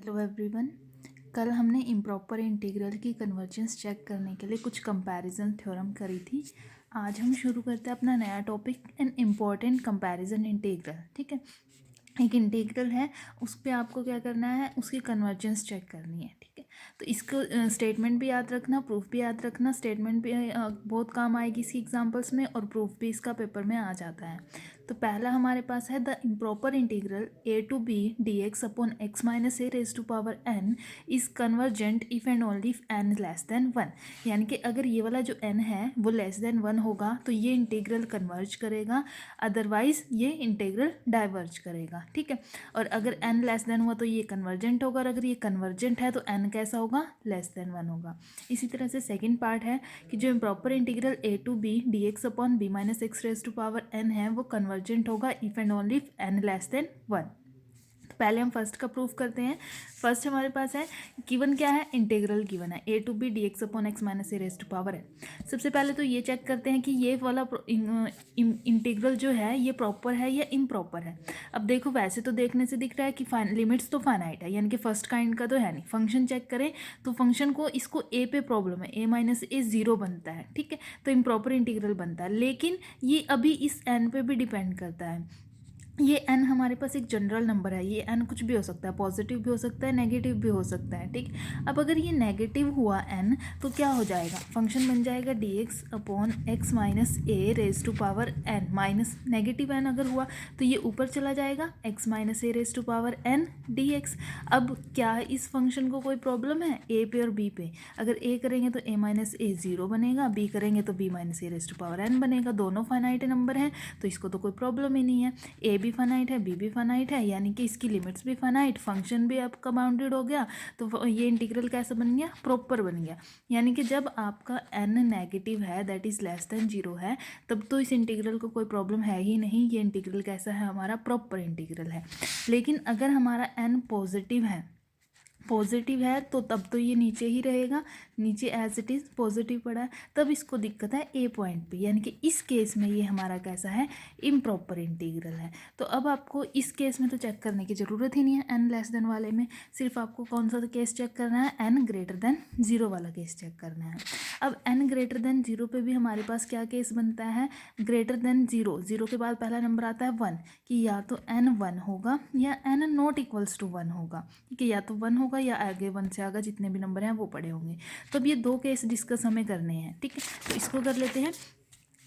Hello everyone. कल हमने improper integral की कन्वर्जेंस चेक करने के लिए कुछ कंपैरिजन थ्योरम करी थी। आज हम शुरू करते हैं अपना नया topic, an important comparison integral. ठीक है, एक इंटीग्रल है, उस पर आपको क्या करना है, उसकी कन्वर्जेंस चेक करनी है। ठीक है, तो इसको स्टेटमेंट भी याद रखना, प्रूफ भी याद रखना। स्टेटमेंट भी बहुत काम आएगी इसकी एग्जांपल्स में, और प्रूफ भी इसका पेपर में आ जाता है। तो पहला हमारे पास है the improper integral a to b dx upon x minus a raise to power n is convergent if and only if n less than 1। यानी कि अगर ये वाला जो n है वो लेस देन 1 होगा तो ये इंटीग्रल कन्वर्ज करेगा, अदरवाइज ये इंटीग्रल डाइवर्ज करेगा। ठीक है, और अगर n लेस देन हुआ तो ये कन्वर्जेंट होगा, और अगर ये कन्वर्जेंट है तो n कैसा होगा, लेस देन 1 होगा। इसी तरह से सेकंड पार्ट है कि जो improper integral a to b dx upon b minus x raise to power n है वो कन्वर्जेंट होगा if and only if n less than 1। तो पहले हम फर्स्ट का प्रूफ करते हैं। फर्स्ट हमारे पास है गिवन, क्या है, इंटीग्रल गिवन है a to b d x upon x minus a raise to power है। सबसे पहले तो ये चेक करते हैं कि ये वाला इंटीग्रल जो है ये प्रॉपर है या इम्प्रॉपर है। अब देखो, वैसे तो देखने से दिख रहा है कि लिमिट्स तो फाइनाइट है, यानी कि फर्स्ट काइंड का तो है नहीं। फंक्शन चेक करें तो फंक्शन को, इसको ए पे प्रॉब्लम है, ए माइनस ए जीरो बनता है। ठीक है, तो इम्प्रॉपर इंटीग्रल बनता है, लेकिन ये अभी इस एन पे भी डिपेंड करता है। ये n हमारे पास एक जनरल नंबर है, ये n कुछ भी हो सकता है, पॉजिटिव भी हो सकता है, नेगेटिव भी हो सकता है। ठीक, अब अगर ये नेगेटिव हुआ n तो क्या हो जाएगा, फंक्शन बन जाएगा dx upon x minus a raise to power n, minus negative n अगर हुआ तो ये ऊपर चला जाएगा, x minus a raise to power n dx। अब क्या इस फंक्शन को कोई प्रॉब्लम है a पे और b पे? अगर a करेंगे तो a माइनस ए जीरो बनेगा, b करेंगे तो b minus a raise to power n बनेगा। दोनों फाइनाइट नंबर हैं तो इसको तो कोई प्रॉब्लम ही नहीं है। a भी फाइनाइट है, b भी फाइनाइट है, यानी कि इसकी लिमिट्स भी फाइनाइट, फंक्शन भी आपका बाउंडेड हो गया, तो ये इंटीग्रल कैसा बन गया, प्रॉपर बन गया। यानी कि जब आपका n नेगेटिव है, दैट इज लेस देन 0 है, तब तो इस इंटीग्रल को कोई प्रॉब्लम है ही नहीं। ये इंटीग्रल कैसा है, हमारा प्रॉपर इंटीग्रल है। लेकिन अगर हमारा n पॉजिटिव है तो तब तो ये नीचे ही रहेगा, नीचे एज इट इज़ पॉजिटिव पड़ा है, तब इसको दिक्कत है ए पॉइंट पे, यानी कि इस केस में ये हमारा कैसा है, इम्प्रॉपर इंटीग्रल है। तो अब आपको इस केस में तो चेक करने की ज़रूरत ही नहीं है, एन लेस देन वाले में सिर्फ आपको कौन सा केस चेक करना है, एन ग्रेटर देन 0 वाला केस चेक करना है। अब एन ग्रेटर देन 0 पे भी हमारे पास क्या केस बनता है, ग्रेटर देन 0, 0 के बाद पहला नंबर आता है 1, कि या तो n 1 होगा या n नॉट इक्वल्स टू 1 होगा। ठीक है, या तो 1 होगा या आगे 1 से आगे जितने भी नंबर हैं वो पड़े होंगे। तो अब ये दो केस डिस्कस हमें करने हैं। ठीक है, तो इसको कर लेते हैं।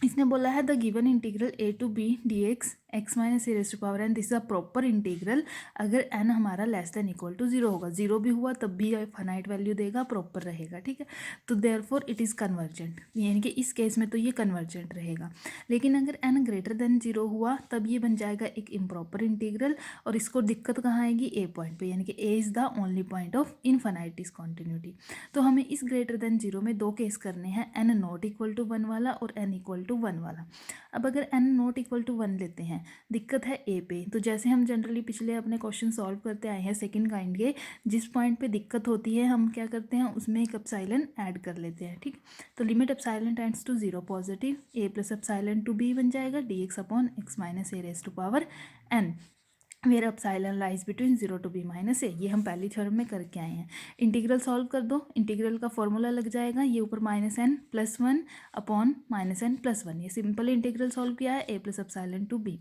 इसने बोला है the given integral a to b dx x minus a raise to power n, this is a proper integral अगर n हमारा लेस देन इक्वल टू 0 होगा, 0 भी हुआ तब भी फाइनाइट वैल्यू देगा, प्रॉपर रहेगा। ठीक है, तो देयरफॉर इट इज़ कन्वर्जेंट, यानी कि इस केस में तो ये कन्वर्जेंट रहेगा। लेकिन अगर n ग्रेटर देन 0 हुआ तब ये बन जाएगा एक इम्प्रॉपर इंटीग्रल, और इसको दिक्कत कहाँ आएगी, ए पॉइंट पे, यानी कि A is the only point of infinite discontinuity. तो हमें इस ग्रेटर देन 0 में दो केस करने हैं, n नॉट इक्वल टू 1 वाला और n इक्वल टू 1 वाला। अब अगर n नॉट इक्वल टू 1 लेते हैं, दिक्कत है ए पे, तो जैसे हम जनरली पिछले अपने क्वेश्चन सॉल्व करते आए हैं सेकंड काइंड के, जिस पॉइंट पे दिक्कत होती है हम क्या करते हैं, उसमें एक एप्सिलॉन ऐड कर लेते हैं। ठीक, तो limit epsilon tends to 0 positive, a plus epsilon to b बन जाएगा dx upon x minus a raise to power n, where epsilon lies between 0 to b minus a. ये हम पहली थ्योरम में करके आए हैं। इंटीग्रल सॉल्व कर दो, इंटीग्रल का फॉर्मूला लग जाएगा, ये ऊपर minus n plus 1 upon minus n plus 1, ये सिंपल इंटीग्रल सॉल्व किया है, a plus epsilon to b।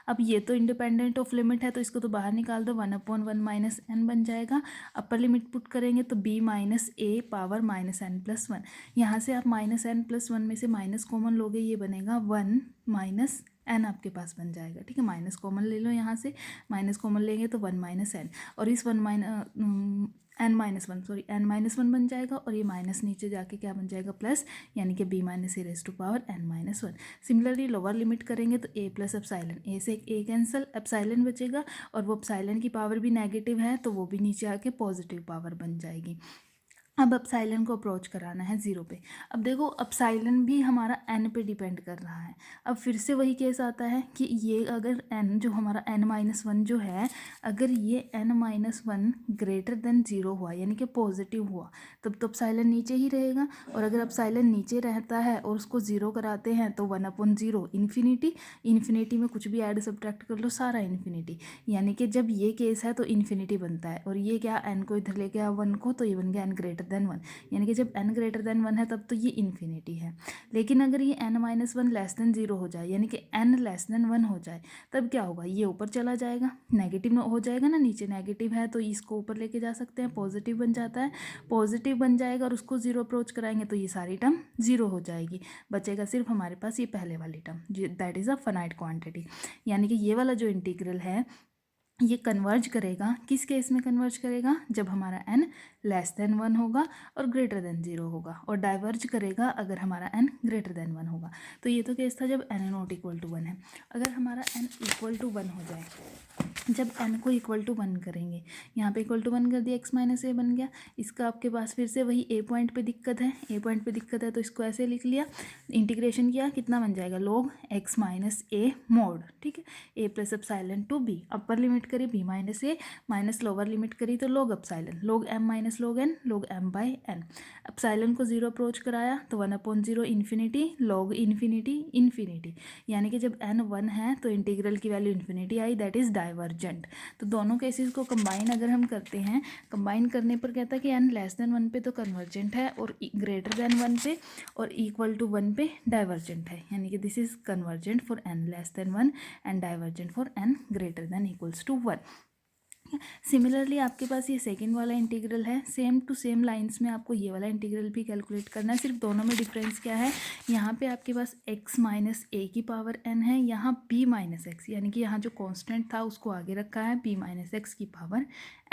अब ये तो इंडिपेंडेंट ऑफ लिमिट है तो इसको तो बाहर निकाल दो, 1 अपॉन 1 माइनस एन बन जाएगा। अपर लिमिट पुट करेंगे तो b माइनस ए पावर माइनस एन प्लस 1, यहाँ से आप माइनस एन प्लस 1 में से माइनस कॉमन लोगे, ये बनेगा 1 माइनस एन आपके पास बन जाएगा। ठीक है, माइनस कॉमन ले लो, यहाँ से माइनस कॉमन लेंगे तो 1 माइनस एन, और इस एन माइनस वन बन जाएगा, और ये माइनस नीचे जाके क्या बन जाएगा, प्लस, यानी कि b minus a raise to power n minus 1। Similarly lower limit करेंगे तो a प्लस एप्सिलॉन, a से a कैंसिल, एप्सिलॉन बचेगा, और वो एप्सिलॉन की पावर भी नेगेटिव है तो वो भी नीचे आके पॉजिटिव पावर बन जाएगी। अब अपसाइलन को अप्रोच कराना है 0 पे। अब देखो अपसाइलन भी हमारा n पे डिपेंड कर रहा है। अब फिर से वही केस आता है कि ये अगर n जो हमारा n-1 जो है, अगर ये n-1 ग्रेटर देन 0 हुआ यानी कि पॉजिटिव हुआ, तब तो अपसाइलन नीचे ही रहेगा। और अगर अपसाइलन नीचे रहता है और उसको 0 कराते हैं तो 1/0 इन्फिनिटी, इन्फिनिटी में कुछ भी ऐड सब्ट्रैक्ट कर लो सारा इन्फिनिटी, यानी कि जब ये केस है तो इन्फिनिटी बनता है। और ये क्या, n को इधर लेके आओ 1 को, तो ये बन गया n ग्रेटर देन 1, यानी कि जब n ग्रेटर देन 1 है तब तो ये इन्फिनिटी है। लेकिन अगर ये n-1 लेस देन 0 हो जाए यानी कि n लेस देन 1 हो जाए, तब क्या होगा, ये ऊपर चला जाएगा, नेगेटिव हो जाएगा ना, नीचे नेगेटिव है तो इसको ऊपर लेके जा सकते हैं, पॉजिटिव बन जाता है, पॉजिटिव बन जाएगा और उसको 0 अप्रोच कराएंगे तो ये सारी टर्म 0 हो जाएगी, बचेगा सिर्फ हमारे पास ये पहले वाली term, that is a finite quantity. यानी कि ये वाला जो इंटीग्रल है ये कन्वर्ज करेगा, किस केस में कन्वर्ज करेगा, जब हमारा n लेस देन 1 होगा और ग्रेटर देन 0 होगा, और डाइवर्ज करेगा अगर हमारा n ग्रेटर देन 1 होगा। तो ये तो केस था जब n नॉट इक्वल टू 1 है। अगर हमारा n इक्वल टू 1 हो जाए, जब n को इक्वल टू 1 करेंगे, यहाँ पे इक्वल टू 1 कर दिया, x माइनस ए बन गया। इसका आपके पास फिर से वही a पॉइंट पे दिक्कत है, a पॉइंट पे दिक्कत है तो इसको ऐसे लिख लिया, इंटीग्रेशन किया, कितना बन जाएगा, log x minus a mod, ठीक है, a plus epsilon to b, upper limit करी b minus a, minus lower limit करी तो log epsilon, log m minus log n, log m by n। Epsilon को 0 अप्रोच कराया तो 1/0 infinity, log infinity infinity, यानी कि जब n 1 है तो इंटीग्रल की value infinity I, that is divergent. तो दोनों केसेस को कंबाइन अगर हम करते हैं, कंबाइन करने पर कहता है कि n लेस देन 1 पे तो कन्वर्जेंट है और ग्रेटर देन 1 पे और इक्वल टू 1 पे डाइवर्जेंट है, यानी कि this is convergent for n less than 1 and divergent for n greater than equals to 1। Similarly आपके पास ये सेकंड वाला इंटीग्रल है, सेम टू सेम लाइंस में आपको ये वाला इंटीग्रल भी कैलकुलेट करना है, सिर्फ दोनों में डिफरेंस क्या है, यहाँ पे आपके पास x माइनस ए की पावर n है, यहाँ b माइनस एक्स, यानी कि यहाँ जो कांस्टेंट था उसको आगे रखा है, b माइनस एक्स की पावर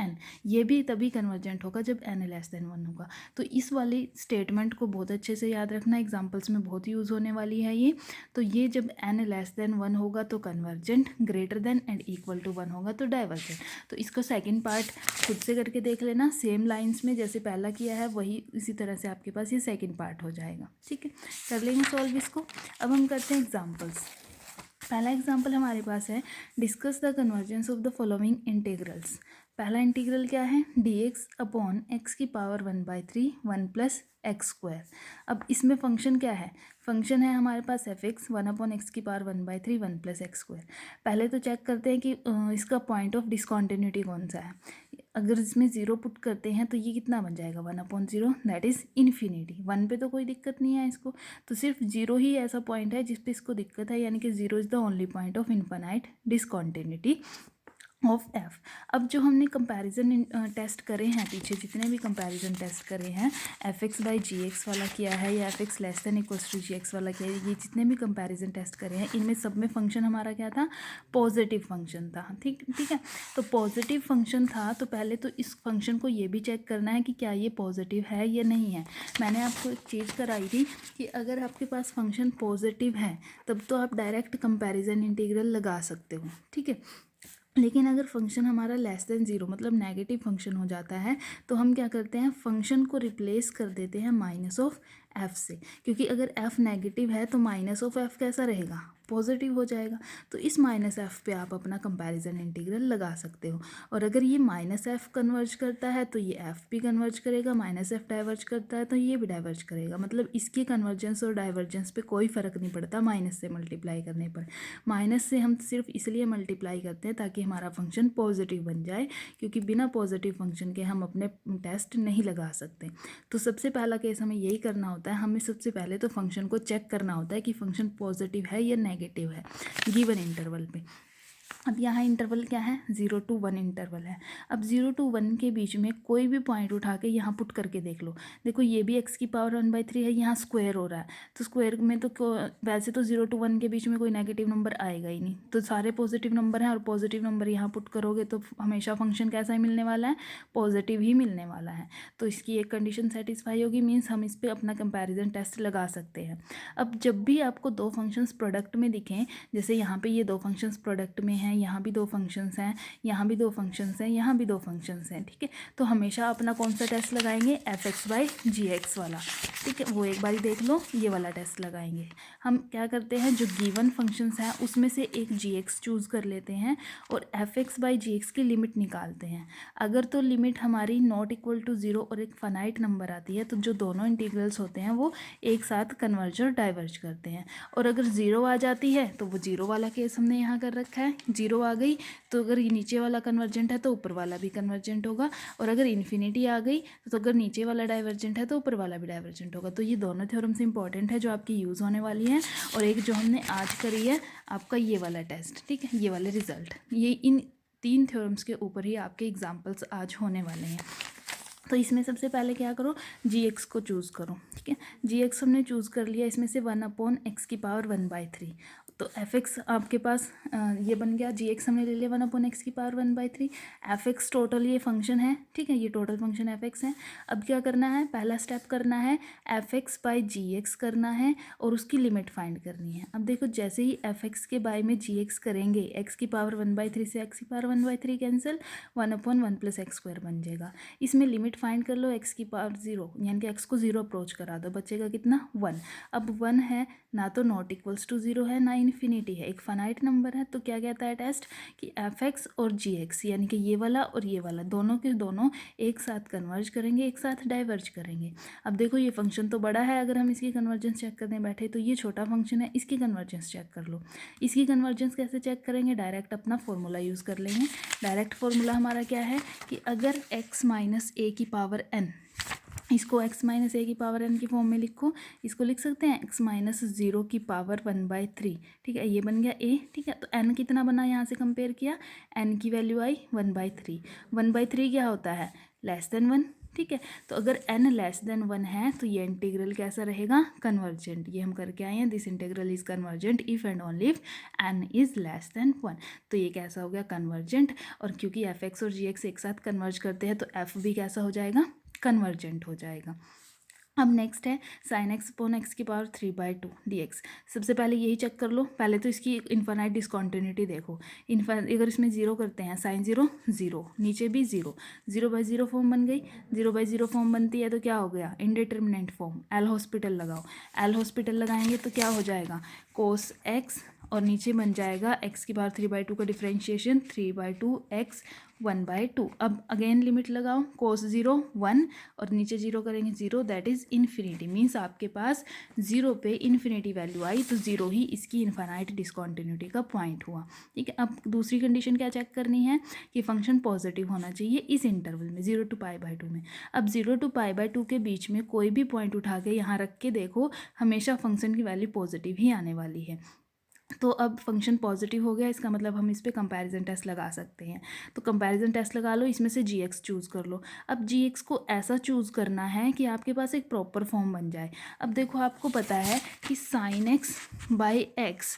n। ये भी तभी कन्वर्जेंट होगा जब n लेस देन 1 होगा। तो इस वाली स्टेटमेंट को बहुत अच्छे से याद रखना, एग्जाम्पल्स में बहुत यूज़ होने वाली है ये। तो ये जब n लेस देन 1 होगा तो convergent, greater than and equal to 1 होगा तो डाइवर्जेंट। तो इसको सेकंड पार्ट खुद से करके देख लेना, सेम लाइंस में जैसे पहला किया है वही इसी तरह से आपके पास ये सेकंड पार्ट हो जाएगा, ठीक है, कर लेंगे सॉल्व इसको। अब हम करते हैं एग्जांपल्स। पहला एग्जांपल हमारे पास है, discuss the convergence of the following integrals. पहला इंटीग्रल क्या है, dx अपॉन एक्स की पावर 1/3 1 प्लस एक्स स्क्वायर। अब इसमें फंक्शन क्या है, फंक्शन है हमारे पास f(x), 1/x की पावर 1/3 1 प्लस एक्स स्क्वायर। पहले तो चेक करते हैं कि इसका पॉइंट ऑफ डिसकॉन्टिन्यूटी कौन सा है। अगर इसमें 0 पुट करते हैं तो ये कितना बन जाएगा, 1/0, दैट इज़ इन्फिनिटी। 1 पे तो कोई दिक्कत नहीं है इसको, तो सिर्फ 0 ही ऐसा पॉइंट है जिस पे इसको दिक्कत है, यानी कि 0 is the only point of infinite discontinuity of f। अब जो हमने कंपैरिजन टेस्ट करे हैं, पीछे जितने भी कंपैरिजन टेस्ट करे हैं, f(x) बाई जी वाला किया है या f(x) less than equals to g वाला किया है, ये जितने भी कंपैरिजन टेस्ट करे हैं इनमें सब में फंक्शन हमारा क्या था, पॉजिटिव फंक्शन था, ठीक है। तो पॉजिटिव फंक्शन था तो पहले तो इस फंक्शन को ये भी चेक करना है कि क्या ये पॉजिटिव है या नहीं है। मैंने आपको एक चीज़ कराई थी कि अगर आपके पास फंक्शन पॉजिटिव है तब तो आप डायरेक्ट कंपैरिजन इंटीग्रल लगा सकते हो, ठीक है। लेकिन अगर फंक्शन हमारा लेस देन 0 मतलब नेगेटिव फंक्शन हो जाता है तो हम क्या करते हैं, फंक्शन को रिप्लेस कर देते हैं माइनस ऑफ f से, क्योंकि अगर f नेगेटिव है तो माइनस ऑफ f कैसा रहेगा, पॉजिटिव हो जाएगा। तो इस माइनस f पे आप अपना कंपैरिजन इंटीग्रल लगा सकते हो। और अगर ये माइनस f कन्वर्ज करता है तो ये f भी कन्वर्ज करेगा, माइनस f डाइवर्ज करता है तो ये भी डाइवर्ज करेगा, मतलब इसकी कन्वर्जेंस और डाइवर्जेंस पे कोई फ़र्क नहीं पड़ता माइनस से मल्टीप्लाई करने पर। माइनस से हम सिर्फ इसलिए मल्टीप्लाई करते हैं ताकि हमारा फंक्शन पॉजिटिव बन जाए, क्योंकि बिना पॉजिटिव फंक्शन के हम अपने टेस्ट नहीं लगा सकते। तो सबसे पहला केस हमें यही करना होता है, हमें सबसे पहले तो फंक्शन को चेक करना होता है कि फंक्शन पॉजिटिव है या नेगेटिव है गिवन इंटरवल पे। अब यहाँ इंटरवल क्या है, 0 to 1 इंटरवल है। अब 0 to 1 के बीच में कोई भी पॉइंट उठा के यहाँ पुट करके देख लो, देखो ये भी x की पावर 1/3 है, यहाँ स्क्वायर हो रहा है तो स्क्वायर में तो वैसे तो 0 to 1 के बीच में कोई नेगेटिव नंबर आएगा ही नहीं, तो सारे पॉजिटिव नंबर हैं और पॉजिटिव नंबर यहाँ पुट करोगे तो हमेशा फंक्शन कैसा ही मिलने वाला है, पॉजिटिव ही मिलने वाला है। तो इसकी एक कंडीशन सेटिस्फाई होगी, मीन्स हम इस पर अपना कंपेरिजन टेस्ट लगा सकते हैं। अब जब भी आपको दो फंक्शंस प्रोडक्ट में दिखें, जैसे यहाँ पे ये दो फंक्शंस प्रोडक्ट में हैं, हैं, यहाँ भी 2 फंक्शंस हैं, यहाँ भी 2 फंक्शंस हैं, यहाँ भी 2 फंक्शंस हैं, ठीक है। तो हमेशा अपना कौन सा टेस्ट लगाएंगे, f(x/gx) वाला, ठीक है। वो एक बारी देख लो, ये वाला टेस्ट लगाएंगे। हम क्या करते हैं, जो गिवन फंक्शंस हैं उसमें से एक gx चूज़ कर लेते हैं और f(x/gx) की लिमिट निकालते हैं। अगर तो लिमिट हमारी नॉट इक्वल टू 0 और एक फाइनाइट नंबर आती है तो जो दोनों इंटीग्रल्स होते हैं वो एक साथ कन्वर्ज और डाइवर्ज करते हैं। और अगर 0 आ जाती है तो वो 0 वाला केस हमने यहाँ कर रखा है, 0 आ गई तो अगर ये नीचे वाला कन्वर्जेंट है तो ऊपर वाला भी कन्वर्जेंट होगा, और अगर इन्फिनिटी आ गई तो अगर नीचे वाला डाइवर्जेंट है तो ऊपर वाला भी डाइवर्जेंट होगा। तो ये दोनों थ्योरम्स इंपॉर्टेंट है जो आपकी यूज़ होने वाली हैं। और एक जो हमने आज करी है आपका ये वाला टेस्ट, ठीक है, ये वाले रिजल्ट, ये इन 3 थ्योरम्स के ऊपर ही आपके एग्जाम्पल्स आज होने वाले हैं। तो इसमें सबसे पहले क्या करो, gx को चूज़ करो, ठीक है। gx हमने चूज़ कर लिया, इसमें से 1/(x⁻1/3), तो f(x) आपके पास ये बन गया, gx हमने ले लिया 1/(x⁻1/3), f(x) टोटल ये फंक्शन है, ठीक है, ये टोटल फंक्शन f(x) है। अब क्या करना है, पहला स्टेप करना है f(x/gx) करना है और उसकी लिमिट फाइंड करनी है। अब देखो जैसे ही f(x) के बाय में gx करेंगे, x⁻1/3 से x⁻1/3 कैंसिल, 1/1 + x² बन जाएगा। इसमें लिमिट फाइंड कर लो x⁻0, यानी कि x को 0 अप्रोच करा दो, बचेगा कितना, 1। अब 1 है ना तो नॉट इक्वल्स टू 0 है ना इन्फिनिटी है, एक फाइनाइट नंबर है। तो क्या कहता है टेस्ट कि f(x) और gx यानी कि ये वाला और ये वाला दोनों के दोनों एक साथ कन्वर्ज करेंगे, एक साथ डाइवर्ज करेंगे। अब देखो ये फंक्शन तो बड़ा है, अगर हम इसकी कन्वर्जेंस चेक करने बैठे तो ये छोटा फंक्शन है, इसकी कन्वर्जेंस चेक कर लो। इसकी कन्वर्जेंस कैसे चेक करेंगे, डायरेक्ट अपना फॉर्मूला यूज़ कर लेंगे। डायरेक्ट फार्मूला हमारा क्या है कि अगर x-a⁴n, इसको x-a⁴n की फॉर्म में लिखो, इसको लिख सकते हैं x-0⁴1/3, ठीक है, ये बन गया a, ठीक है। तो n कितना बना, यहाँ से कंपेयर किया, n की वैल्यू आई 1/3। 1/3 क्या होता है, <<1), ठीक है। तो अगर n <<1) है तो ये इंटीग्रल कैसा रहेगा, कन्वर्जेंट। ये हम करके आए हैं, this integral is convergent if and only if n is <<1। तो ये कैसा हो गया, कन्वर्जेंट। और क्योंकि f(x) और gx एक साथ कन्वर्ज करते हैं तो f भी कैसा हो जाएगा, कन्वर्जेंट हो जाएगा। अब नेक्स्ट है sin(x)(x⁻3/2) dx। सबसे पहले यही चेक कर लो, पहले तो इसकी इन्फानाइट डिसकॉन्टिन्यूटी देखो। अगर इसमें 0 करते हैं, sin 0 0, नीचे भी 0, 0/0 फॉर्म बन गई। 0/0 फॉर्म बनती है तो क्या हो गया, इनडिटर्मिनेंट फॉर्म। एल हॉस्पिटल लगाओ, एल हॉस्पिटल लगाएंगे तो क्या हो जाएगा, cos x, और नीचे बन जाएगा x⁻3/2 का डिफ्रेंशिएशन 3/2 x 1/2। अब अगेन लिमिट लगाओ, cos 0 1 और नीचे 0 करेंगे 0, दैट इज़ इन्फिनिटी। मीन्स आपके पास 0 पे इन्फिनिटी वैल्यू आई तो 0 ही इसकी इन्फानाइट डिसकॉन्टिन्यूटी का पॉइंट हुआ, ठीक है। अब दूसरी कंडीशन क्या चेक करनी है कि फंक्शन पॉजिटिव होना चाहिए इस इंटरवल में 0 to π/2 में। अब 0 to π/2 के बीच में कोई भी पॉइंट उठा के यहाँ रख के देखो, हमेशा फंक्शन की वैल्यू पॉजिटिव ही आने वाली है। तो अब फंक्शन पॉजिटिव हो गया, इसका मतलब हम इस पर कंपैरिजन टेस्ट लगा सकते हैं। तो कंपैरिजन टेस्ट लगा लो, इसमें से gx चूज़ कर लो। अब gx को ऐसा चूज़ करना है कि आपके पास एक प्रॉपर फॉर्म बन जाए। अब देखो आपको पता है कि sin x/x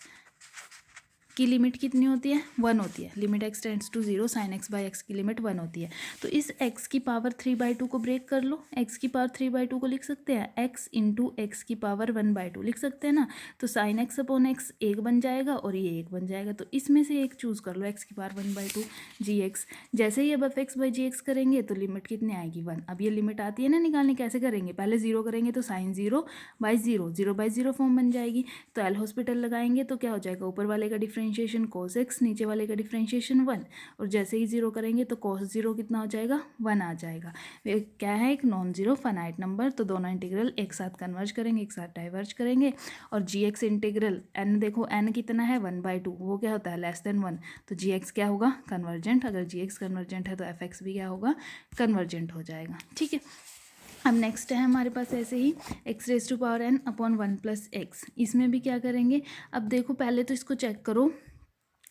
की लिमिट कितनी होती है, 1 होती है। Limit x tends to 0, sin x/x की लिमिट 1 होती है। तो इस x⁻3/2 को ब्रेक कर लो, x⁻3/2 को लिख सकते हैं x × x⁻1/2 लिख सकते हैं ना। तो sin x/x 1 बन जाएगा और ये 1 बन जाएगा। तो इसमें से एक चूज़ कर लो, x⁻1/2 gx। जैसे ही अब f(x/gx) करेंगे तो लिमिट कितनी आएगी, 1। अब ये लिमिट आती है ना निकालनी, कैसे करेंगे, पहले 0 करेंगे तो sin 0/0, 0/0 फॉर्म बन जाएगी। तो एल हॉस्पिटल लगाएंगे तो क्या हो जाएगा, ऊपर वाले का डिफरेंशिएशन cos x, नीचे वाले का डिफरेंशिएशन 1, और जैसे ही 0 करेंगे तो cos 0 कितना हो जाएगा, 1 आ जाएगा। वे क्या है, एक नॉन जीरो फाइनाइट नंबर। तो दोनों इंटीग्रल एक साथ कन्वर्ज करेंगे, एक साथ डाइवर्ज करेंगे। और gx इंटीग्रल n, देखो n कितना है, 1/2, वो क्या होता है, <<1। तो gx क्या होगा, कन्वर्जेंट। अगर gx कन्वर्जेंट है तो f(x) भी क्या होगा, कन्वर्जेंट हो जाएगा, ठीक है। अब नेक्स्ट है हमारे पास ऐसे ही x⁻n/1 + x। इसमें भी क्या करेंगे, अब देखो पहले तो इसको चेक करो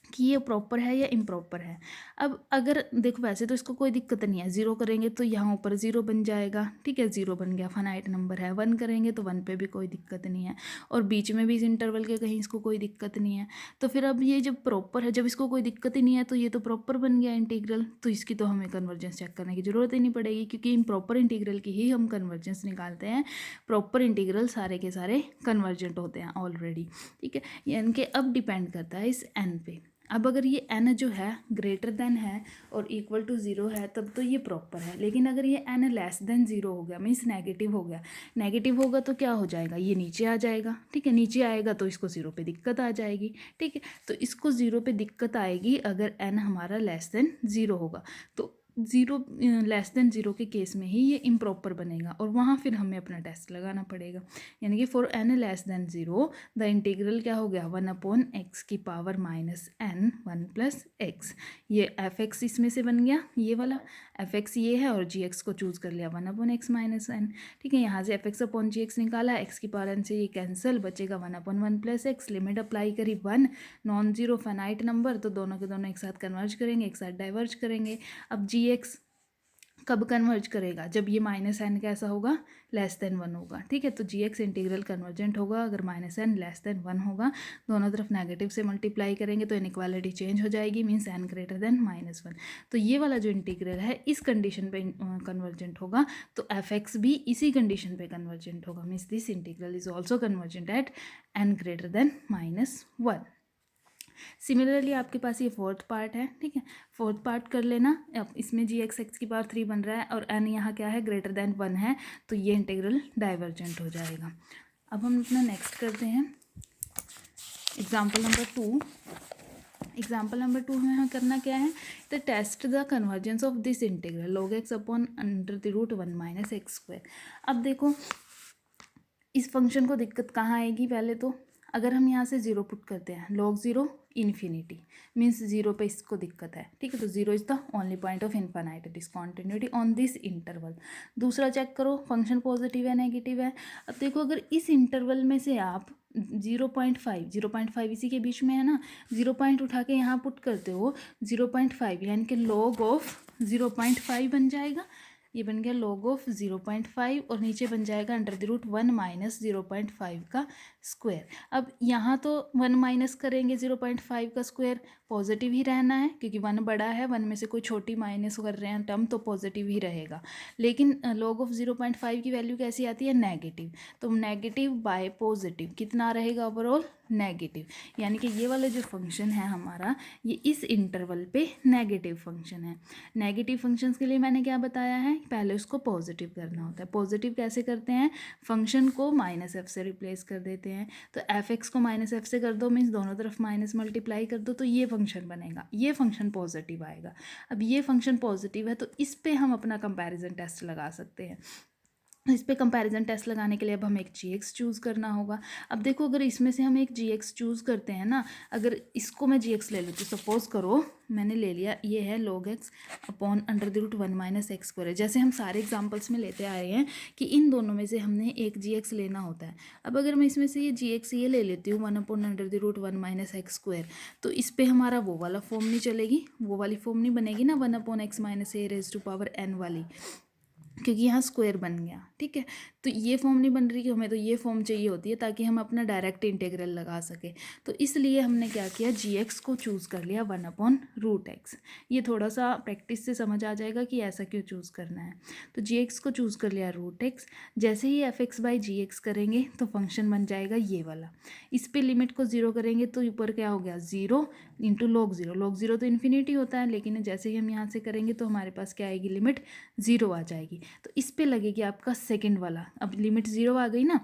कि ये प्रॉपर है या इम्प्रॉपर है। अब अगर देखो वैसे तो इसको कोई दिक्कत नहीं है, 0 करेंगे तो यहाँ ऊपर 0 बन जाएगा, ठीक है, 0 बन गया, फाइनाइट नंबर है। 1 करेंगे तो 1 पे भी कोई दिक्कत नहीं है, और बीच में भी इस इंटरवल के कहीं इसको कोई दिक्कत नहीं है। तो फिर अब ये जब प्रॉपर है, जब इसको कोई दिक्कत ही नहीं है तो ये तो प्रॉपर बन गया इंटीग्रल। तो इसकी तो हमें कन्वर्जेंस चेक करने की ज़रूरत ही नहीं पड़ेगी, क्योंकि इम्प्रॉपर इंटीग्रल की ही हम कन्वर्जेंस निकालते हैं। प्रॉपर इंटीग्रल सारे के सारे कन्वर्जेंट होते हैं ऑलरेडी, ठीक है। यानी कि अब डिपेंड करता है इस n पे। अब अगर ये n जो है ग्रेटर देन है और इक्वल टू 0 है तब तो ये प्रॉपर है, लेकिन अगर ये n लेस देन 0 हो गया मीन्स नेगेटिव हो गया, नेगेटिव होगा तो क्या हो जाएगा, ये नीचे आ जाएगा। ठीक है, नीचे आएगा तो इसको 0 पे दिक्कत आ जाएगी। ठीक है, तो इसको 0 पे दिक्कत आएगी अगर n हमारा लेस देन 0 होगा। तो 0 लेस देन 0 के केस में ही ये इम्प्रॉपर बनेगा और वहाँ फिर हमें अपना टेस्ट लगाना पड़ेगा। यानी कि for n less than 0 the integral क्या हो गया, 1/x की पावर -n 1+x। ये f(x) इसमें से बन गया, ये वाला f(x) ये है और g(x) को चूज़ कर लिया 1/x -n। ठीक है, यहाँ से f(x)/gx निकाला, x की पावर n से ये कैंसिल, बचेगा 1/1+x। लिमिट अप्लाई करी 1, नॉन जीरो फाइनाइट नंबर, तो दोनों के दोनों एक साथ कन्वर्ज करेंगे, एक साथ डाइवर्ज करेंगे। अब gx कब कन्वर्ज करेगा, जब ये -n कैसा होगा, लेस देन 1 होगा। ठीक है, तो gx इंटीग्रल कन्वर्जेंट होगा अगर -n लेस देन 1 होगा। दोनों तरफ नेगेटिव से मल्टीप्लाई करेंगे तो इनइक्वालिटी चेंज हो जाएगी, मीन्स n ग्रेटर देन -1। तो ये वाला जो इंटीग्रल है इस कंडीशन पे कन्वर्जेंट होगा, तो f(x) भी इसी कंडीशन पे कन्वर्जेंट होगा, means this integral is also convergent at n greater than -1। Similarly आपके पास ये फोर्थ पार्ट है। ठीक है, फोर्थ पार्ट कर लेना। अब इसमें x की पावर 3 बन रहा है और n यहाँ क्या है, ग्रेटर देन 1 है, तो ये इंटीग्रल डाइवर्जेंट हो जाएगा। अब हम अपना नेक्स्ट करते हैं एग्जाम्पल नंबर 2। एग्जाम्पल नंबर 2 में हमें करना क्या है, the test the convergence of this integral log x upon √1 - x²। अब देखो इस फंक्शन को दिक्कत कहाँ आएगी, पहले तो अगर हम यहाँ से 0 पुट करते हैं, log 0 इन्फिनिटी मीन्स 0 पे इसको दिक्कत है। ठीक है, तो 0 is the only point of infinite discontinuity on this interval. दूसरा चेक करो, फंक्शन पॉजिटिव है नेगेटिव है। अब देखो अगर इस इंटरवल में से आप 0.5 इसी के बीच में है ना, 0 पॉइंट उठा के यहाँ पुट करते हो 0.5, यानी कि log ऑफ 0.5 बन जाएगा। ये बन गया log ऑफ 0.5 और नीचे बन जाएगा √1 - 0.5 का स्क्वायर। अब यहाँ तो 1 माइनस करेंगे 0.5 का स्क्वायर, पॉजिटिव ही रहना है क्योंकि 1 बड़ा है, 1 में से कोई छोटी माइनस कर रहे हैं टर्म तो पॉजिटिव ही रहेगा। लेकिन log ऑफ 0.5 की वैल्यू कैसी आती है, नेगेटिव, तो नेगेटिव बाय पॉजिटिव कितना रहेगा, ओवरऑल नेगेटिव। यानी कि ये वाला जो फंक्शन है हमारा, ये इस इंटरवल पे नेगेटिव फंक्शन है। नेगेटिव फंक्शंस के लिए मैंने क्या बताया है, पहले उसको पॉजिटिव करना होता है। पॉजिटिव कैसे करते हैं, फंक्शन को -f से रिप्लेस कर देते हैं। तो f(x) को -f से कर दो, मीन्स दोनों तरफ माइनस मल्टीप्लाई कर दो, तो ये फंक्शन बनेगा, ये फंक्शन पॉजिटिव आएगा। अब ये फंक्शन पॉजिटिव है तो इस पर हम अपना कंपैरिजन टेस्ट लगा सकते हैं। इस पे कंपैरिजन टेस्ट लगाने के लिए अब हमें एक gx चूज़ करना होगा। अब देखो अगर इसमें से हम एक gx चूज़ करते हैं ना, अगर इसको मैं gx ले लेती हूँ, सपोज करो मैंने ले लिया, ये है log x अपॉन √1 - x²। जैसे हम सारे एग्जांपल्स में लेते आए हैं कि इन दोनों में से हमने एक gx लेना होता है। अब अगर मैं इसमें से ये gx ये ले लेती हूँ 1/√1 - x², तो इस पर हमारा वो वाला फॉर्म नहीं चलेगी, वो वाली फॉर्म नहीं बनेगी ना 1/x - a⁻n वाली, क्योंकि यहाँ स्क्वायर बन गया। ठीक है, तो ये फॉर्म नहीं बन रही, कि हमें तो ये फॉर्म चाहिए होती है ताकि हम अपना डायरेक्ट इंटीग्रल लगा सके। तो इसलिए हमने क्या किया, gx को चूज़ कर लिया 1/√x। ये थोड़ा सा प्रैक्टिस से समझ आ जाएगा कि ऐसा क्यों चूज़ करना है। तो gx को चूज़ कर लिया √x। जैसे ही f(x/gx) करेंगे तो फंक्शन बन जाएगा ये वाला। इस पर लिमिट को 0 करेंगे तो ऊपर क्या हो गया, 0 × log 0। log 0 तो इन्फिनिटी होता है, लेकिन जैसे ही हम यहाँ से करेंगे तो हमारे पास क्या आएगी, लिमिट 0 आ जाएगी। तो इस पे लगेगी आपका सेकंड वाला। अब लिमिट 0 आ गई ना,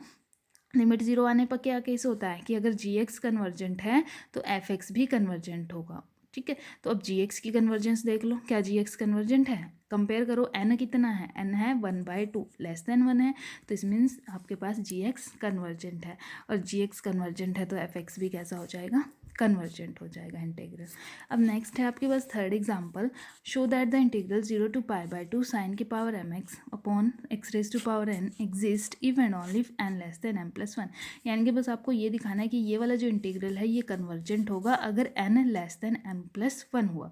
लिमिट 0 आने पर क्या केस होता है कि अगर gx कन्वर्जेंट है तो f(x) भी कन्वर्जेंट होगा। ठीक है, तो अब gx की कन्वर्जेंस देख लो, क्या gx कन्वर्जेंट है, कंपेयर करो, n कितना है, n है 1/2, लेस देन 1 है, तो इस मीन्स आपके पास gx कन्वर्जेंट है। और gx कन्वर्जेंट है तो f(x) भी कैसा हो जाएगा, कन्वर्जेंट हो जाएगा इंटीग्रल। अब नेक्स्ट है आपके पास third example, show that the integral 0 to π/2 sin की power mx upon x⁻n exist if and only if n less than m+1। यानी कि बस आपको ये दिखाना है कि ये वाला जो इंटीग्रल है ये कन्वर्जेंट होगा अगर n लेस देन m+1 हुआ।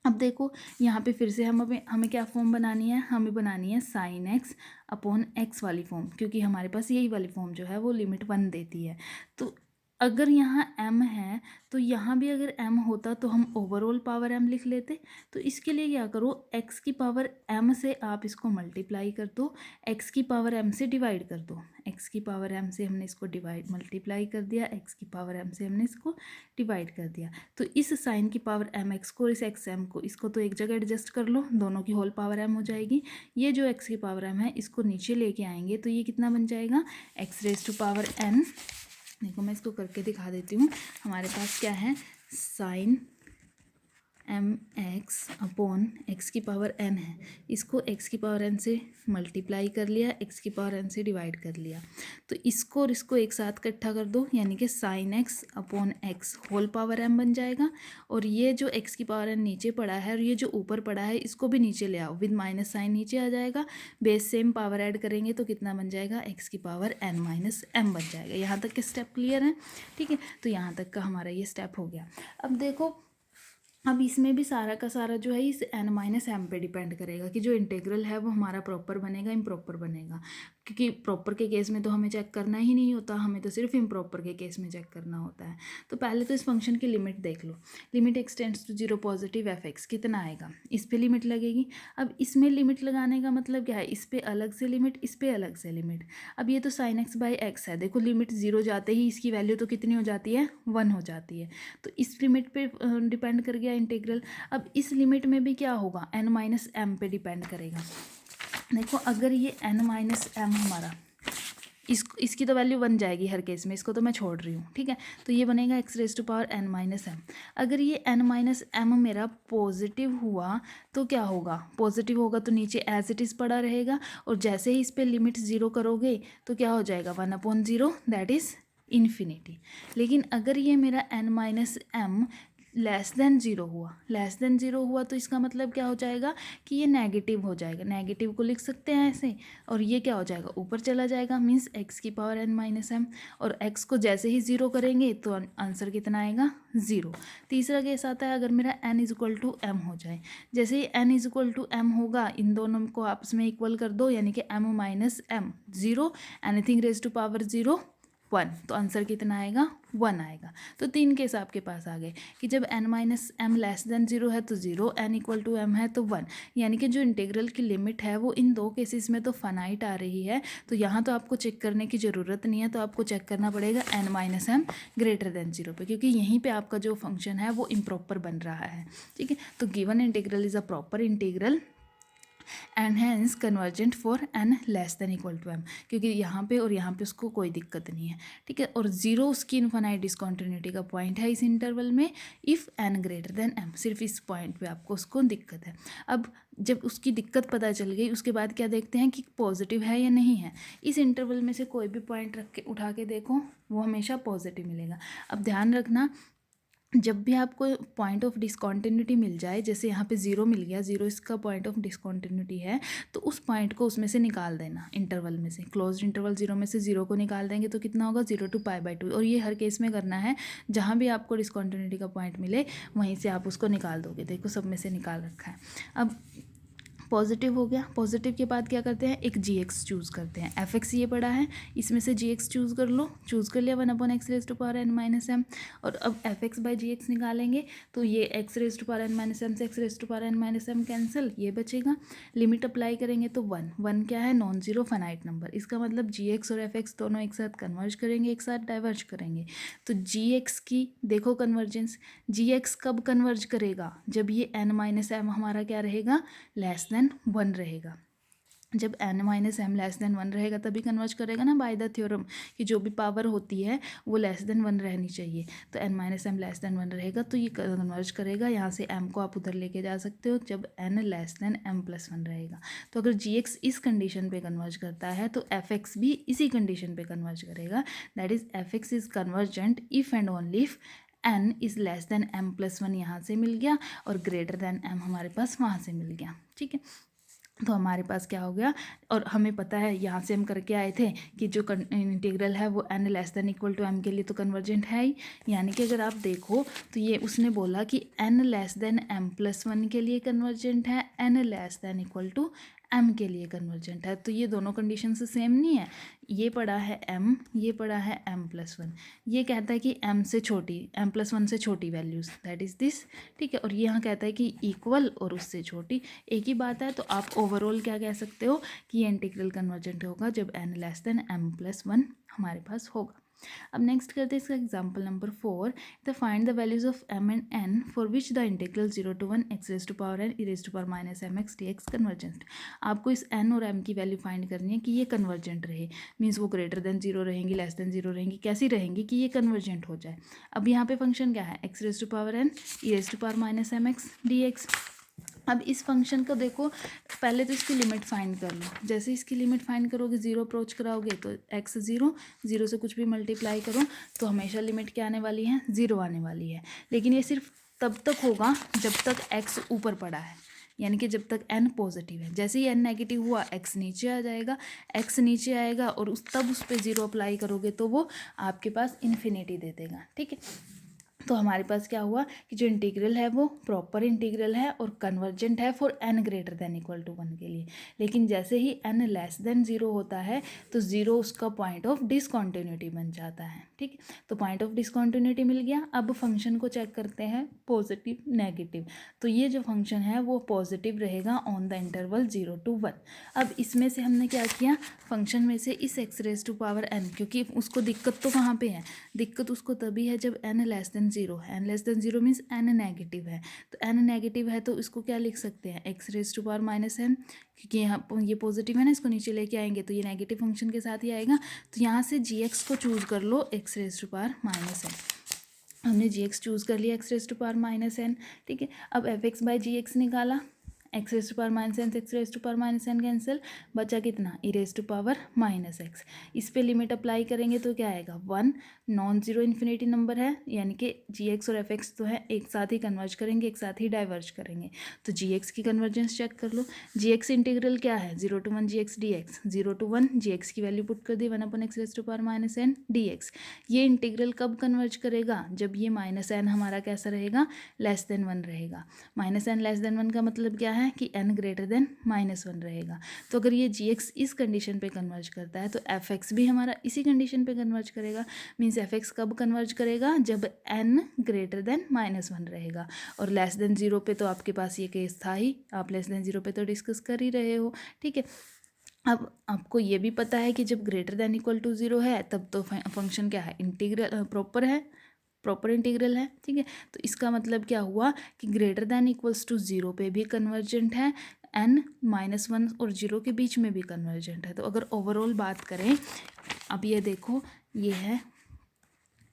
अब देखो यहाँ पे फिर से हमें क्या फॉर्म बनानी है, हमें बनानी है sin x अपॉन x वाली फॉर्म, क्योंकि हमारे पास यही वाली फॉर्म जो है वो लिमिट 1 देती है। तो अगर यहाँ m है तो यहाँ भी अगर m होता तो हम ओवरऑल पावर m लिख लेते। तो इसके लिए क्या करो, x की पावर m से आप इसको मल्टीप्लाई कर दो, x की पावर m से डिवाइड कर दो। x की पावर m से हमने इसको मल्टीप्लाई कर दिया, x की पावर m से हमने इसको डिवाइड कर दिया। तो इस साइन की पावर mx को, इस xm को, इसको तो एक जगह एडजस्ट कर लो, दोनों की होल पावर m हो जाएगी। ये जो x की पावर m है इसको नीचे लेके आएंगे तो ये कितना बन जाएगा, x raise to power n। देखो मैं इसको करके दिखा देती हूँ। हमारे पास क्या है, sine m x upon x की पावर एन है, इसको एक्स की पावर एन से मल्टीप्लाई कर लिया, एक्स की पावर एन से डिवाइड कर लिया। तो इसको और इसको एक साथ इकट्ठा कर दो, यानी कि sine x upon x whole power m बन जाएगा। और ये जो एक्स की पावर एन नीचे पड़ा है और ये जो ऊपर पड़ा है इसको भी नीचे ले आओ, विद माइनस साइन नीचे आ जाएगा, बेस सेम पावर ऐड करेंगे तो कितना बन जाएगा, एक्स की पावर एन माइनस एम बन जाएगा। यहाँ तक के स्टेप क्लियर हैं, ठीक है। तो यहाँ तक का हमारा ये स्टेप हो गया। अब देखो, अब इसमें भी सारा का सारा जो है इस n माइनस एम पे डिपेंड करेगा कि जो इंटीग्रल है वो हमारा प्रॉपर बनेगा इम्प्रॉपर बनेगा, क्योंकि प्रॉपर के केस में तो हमें चेक करना ही नहीं होता, हमें तो सिर्फ इम्प्रॉपर के केस में चेक करना होता है। तो पहले तो इस फंक्शन की लिमिट देख लो, limit x tends to 0 positive f(x) कितना आएगा, इस पर लिमिट लगेगी। अब इसमें लिमिट लगाने का मतलब क्या है, इस पर अलग से लिमिट, इस पर अलग से लिमिट। अब ये तो साइन एक्स बाई एक्स है, देखो लिमिट 0 जाते ही इसकी वैल्यू तो कितनी हो जाती है, 1 हो जाती है। तो इस लिमिट पे डिपेंड कर गया इंटीग्रल। अब इस लिमिट में भी क्या होगा, n माइनस एम पे डिपेंड करेगा। देखो अगर ये n माइनस एम हमारा, इसकी तो वैल्यू 1 जाएगी हर केस में, इसको तो मैं छोड़ रही हूँ, ठीक है। तो ये बनेगा x raise to power n minus m. अगर ये n माइनस एम मेरा पॉजिटिव हुआ तो क्या होगा, पॉजिटिव होगा तो नीचे एज इट इज़ पड़ा रहेगा, और जैसे ही इस पर लिमिट 0 करोगे तो क्या हो जाएगा, 1/0, दैट इज़ इन्फिनिटी। लेकिन अगर ये मेरा n minus m less than zero हुआ तो इसका मतलब क्या हो जाएगा कि ये नेगेटिव हो जाएगा, नेगेटिव को लिख सकते हैं ऐसे, और ये क्या हो जाएगा, ऊपर चला जाएगा, मीन्स x की पावर n माइनस एम। और x को जैसे ही 0 करेंगे तो आंसर कितना आएगा, 0। तीसरा केस आता है अगर मेरा n is equal to m हो जाए, जैसे ही n is equal to m होगा इन दोनों को आपस में इक्वल कर दो, यानी कि m minus m 0, anything raise to power 0 1, तो आंसर कितना आएगा, 1 आएगा। तो 3 केस आपके पास आ गए कि जब n minus m less than 0 है तो 0, n इक्वल टू एम है तो 1, यानी कि जो इंटीग्रल की लिमिट है वो इन 2 केसेस में तो फाइनाइट आ रही है। तो यहाँ तो आपको चेक करने की ज़रूरत नहीं है, तो आपको चेक करना पड़ेगा n minus m greater than 0 पे, क्योंकि यहीं पर आपका जो फंक्शन है वो इम्प्रॉपर बन रहा है, ठीक है। तो given integral is a proper integral and hence convergent for n less than equal to m, क्योंकि यहाँ पे और यहाँ पे उसको कोई दिक्कत नहीं है, ठीक है। और 0 उसकी इनफाइनाइट डिसकंटिन्यूटी का पॉइंट है इस इंटरवल में, if n greater then m, सिर्फ इस पॉइंट पे आपको उसको दिक्कत है। अब जब उसकी दिक्कत पता चल गई उसके बाद क्या देखते हैं कि पॉजिटिव है या नहीं है। इस इंटरवल में से कोई भी पॉइंट रख के उठा के देखो वो हमेशा पॉजिटिव मिलेगा। अब ध्यान रखना, जब भी आपको पॉइंट ऑफ डिसकॉन्टिन्यूटी मिल जाए, जैसे यहाँ पे 0 मिल गया, 0 इसका पॉइंट ऑफ डिसकॉन्टिन्यूटी है, तो उस पॉइंट को उसमें से निकाल देना, इंटरवल में से, क्लोज्ड इंटरवल 0 में से 0 को निकाल देंगे तो कितना होगा, 0 to π/2। और ये हर केस में करना है, जहाँ भी आपको डिसकॉन्टिन्यूटी का पॉइंट मिले वहीं से आप उसको निकाल दोगे। देखो सब में से निकाल रखा है। अब पॉजिटिव हो गया, पॉजिटिव के बाद क्या करते हैं, एक जी एक्स चूज़ करते हैं, एफ एक्स ये पड़ा है, इसमें से जी एक्स चूज़ कर लो, चूज़ कर लिया, 1/x raise to power n minus m. और अब f x by g x निकालेंगे तो ये x raise to power n minus m से x raise to power n minus m cancel, ये बचेगा। लिमिट अप्लाई करेंगे तो 1 क्या है, नॉन जीरो फाइनाइट नंबर, इसका मतलब जी एक्स और एफ एक्स दोनों एक साथ कन्वर्ज करेंगे, एक साथ डाइवर्ज करेंगे। तो जी एक्स की देखो कन्वर्जेंस, जी एक्स कब कन्वर्ज करेगा, जब ये n माइनस एम हमारा क्या रहेगा, लेस देन 1 रहेगा। जब n minus m less than 1 रहेगा तभी कन्वर्ज करेगा ना, बाय द थ्योरम कि जो भी पावर होती है वो लेस देन 1 रहनी चाहिए। तो n minus m less than 1 रहेगा तो ये कन्वर्ज करेगा, यहाँ से m को आप उधर लेके जा सकते हो जब n less than m plus 1 रहेगा। तो अगर जी एक्स इस कंडीशन पे कन्वर्ज करता है तो एफ एक्स भी इसी कंडीशन पे कन्वर्ज करेगा, that is F x is convergent if and only if n is less than m plus 1 यहाँ से मिल गया और ग्रेटर देन m हमारे पास वहाँ से मिल गया, ठीक है। तो हमारे पास क्या हो गया, और हमें पता है यहाँ से हम करके आए थे कि जो इंटीग्रल है वो n less than equal to m के लिए तो कन्वर्जेंट है ही। यानी कि अगर आप देखो तो ये उसने बोला कि n less than m plus 1 के लिए कन्वर्जेंट है, n less than equal to m के लिए कन्वर्जेंट है। तो ये दोनों कंडीशन से सेम नहीं है, ये पड़ा है m, ये पड़ा है m+1, ये कहता है कि m से छोटी, m+1 से छोटी वैल्यूज़, दैट इज़ दिस, ठीक है। और ये यहाँ कहता है कि इक्वल और उससे छोटी, एक ही बात है। तो आप ओवरऑल क्या कह सकते हो कि ये इंटीग्रल कन्वर्जेंट होगा जब n<m+1 हमारे पास होगा। अब नेक्स्ट करते हैं इसका example number 4, the find the values of m and n for which the integral 0 to 1 x⁻n e⁻−mx dx convergent. आपको इस n और m की वैल्यू फाइंड करनी है कि ये कन्वर्जेंट रहे, मीन्स वो ग्रेटर देन 0 रहेंगी, लेस देन 0 रहेंगी, कैसी रहेंगी कि ये कन्वर्जेंट हो जाए। अब यहाँ पे फंक्शन क्या है, x⁻n e⁻−mx dx। अब इस फंक्शन को देखो, पहले तो इसकी लिमिट फाइंड कर लो। जैसे इसकी लिमिट फाइंड करोगे, 0 अप्रोच कराओगे तो x 0 से कुछ भी मल्टीप्लाई करो तो हमेशा लिमिट क्या आने वाली है, 0 आने वाली है। लेकिन ये सिर्फ तब तक होगा जब तक x ऊपर पड़ा है, यानी कि जब तक n पॉजिटिव है। जैसे ही n नेगेटिव हुआ x नीचे आ जाएगा, x नीचे आएगा और तब उस पर 0 अप्लाई करोगे तो वो आपके पास इन्फिनिटी दे देगा, ठीक है। तो हमारे पास क्या हुआ कि जो इंटीग्रल है वो प्रॉपर इंटीग्रल है और कन्वर्जेंट है for n greater than equal to 1 के लिए। लेकिन जैसे ही n लेस देन 0 होता है तो 0 उसका पॉइंट ऑफ डिसकॉन्टिन्यूटी बन जाता है, ठीक है। तो पॉइंट ऑफ डिसकॉन्टिन्यूटी मिल गया। अब फंक्शन को चेक करते हैं पॉजिटिव नेगेटिव। तो ये जो फंक्शन है वो पॉजिटिव रहेगा ऑन द इंटरवल 0 to 1। अब इसमें से हमने क्या किया, फंक्शन में से इस x⁻n, क्योंकि उसको दिक्कत तो कहाँ पे है, दिक्कत उसको तभी है जब n लेस देन 0 है। n less than 0 means n negative है। तो n नेगेटिव है तो इसको क्या लिख सकते हैं, x⁻n, क्योंकि यहाँ ये पॉजिटिव है ना, इसको नीचे लेके आएंगे तो ये नेगेटिव फंक्शन के साथ ही आएगा। तो यहाँ से gx को चूज़ कर लो x⁻n। हमने gx चूज़ कर लिया x⁻n, ठीक है। अब f(x/gx) निकाला, x⁻n कैंसिल, बचा कितना e⁻−x। इस पे लिमिट अप्लाई करेंगे तो क्या आएगा 1, नॉन जीरो इन्फिनिटी नंबर है, यानी कि gx और fx तो है एक साथ ही कन्वर्ज करेंगे, एक साथ ही डाइवर्ज करेंगे। तो gx की कन्वर्जेंस चेक कर लो। gx इंटीग्रल क्या है, 0 to 1 gx dx, 0 to 1 gx की वैल्यू पुट कर दी 1/x⁻n dx। ये इंटीग्रल कब कन्वर्ज करेगा, जब ये -n हमारा कैसा रहेगा, लेस देन 1 रहेगा। -n लेस देन 1 का मतलब क्या है कि n ग्रेटर देन -1 रहेगा। तो अगर ये gx इस कंडीशन पे कन्वर्ज करता है तो fx भी हमारा इसी कंडीशन पे कन्वर्ज करेगा। मीन्स fx कब कन्वर्ज करेगा, जब n ग्रेटर देन -1 रहेगा। और लेस देन 0 पे तो आपके पास ये केस था ही, आप लेस देन 0 पे तो डिस्कस कर ही रहे हो, ठीक है। अब आपको ये भी पता है कि जब ग्रेटर देन इक्वल टू 0 है तब तो फंक्शन क्या है, इंटीग्रल प्रॉपर इंटीग्रल है, ठीक है। तो इसका मतलब क्या हुआ कि ग्रेटर दैन इक्वल्स टू 0 पे भी कन्वर्जेंट है, n-1 और 0 के बीच में भी कन्वर्जेंट है। तो अगर ओवरऑल बात करें, अब ये देखो, ये है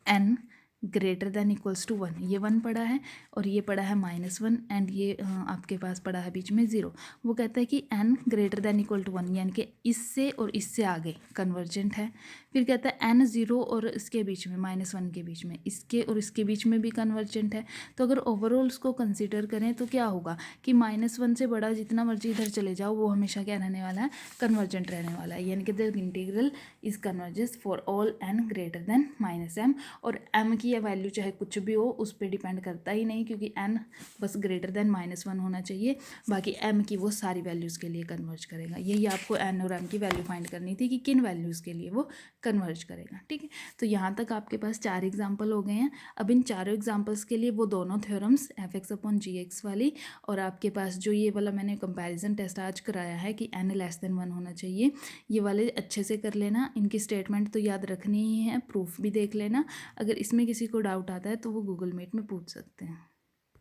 n greater than equals to 1, ये 1 पड़ा है और ये पड़ा है -1 एंड ये आपके पास पड़ा है बीच में 0। वो कहता है कि n greater than equal to 1, यानी कि इससे और इससे आगे कन्वर्जेंट है। फिर कहता है n 0 और इसके बीच में -1 के बीच में, इसके और इसके बीच में भी कन्वर्जेंट है। तो अगर ओवरऑल उसको कंसिडर करें तो क्या होगा कि -1 से बड़ा जितना मर्जी इधर चले जाओ वो हमेशा क्या रहने वाला है, कन्वर्जेंट रहने वाला है। यानी कि the integral is converges for all n greater then -m। और m की वैल्यू चाहे कुछ भी हो उस पर डिपेंड करता ही नहीं, क्योंकि n बस ग्रेटर देन -1 होना चाहिए, बाकी m की वो सारी वैल्यूज़ के लिए कन्वर्ज करेगा। यही आपको n और m की वैल्यू फाइंड करनी थी कि किन वैल्यूज़ के लिए वो कन्वर्ज करेगा, ठीक है। तो यहाँ तक आपके पास 4 एग्जाम्पल हो गए हैं। अब इन चारों एग्जाम्पल्स के लिए वो दोनों थ्योरम्स f(x/gx) वाली और आपके पास जो ये वाला मैंने कंपैरिजन टेस्ट आज कराया है कि n लेस देन 1 होना चाहिए, ये वाले अच्छे से कर लेना। इनकी स्टेटमेंट तो याद रखनी ही है, प्रूफ भी देख लेना। अगर इसमें किसी को डाउट आता है तो वो गूगल मीट में पूछ सकते हैं।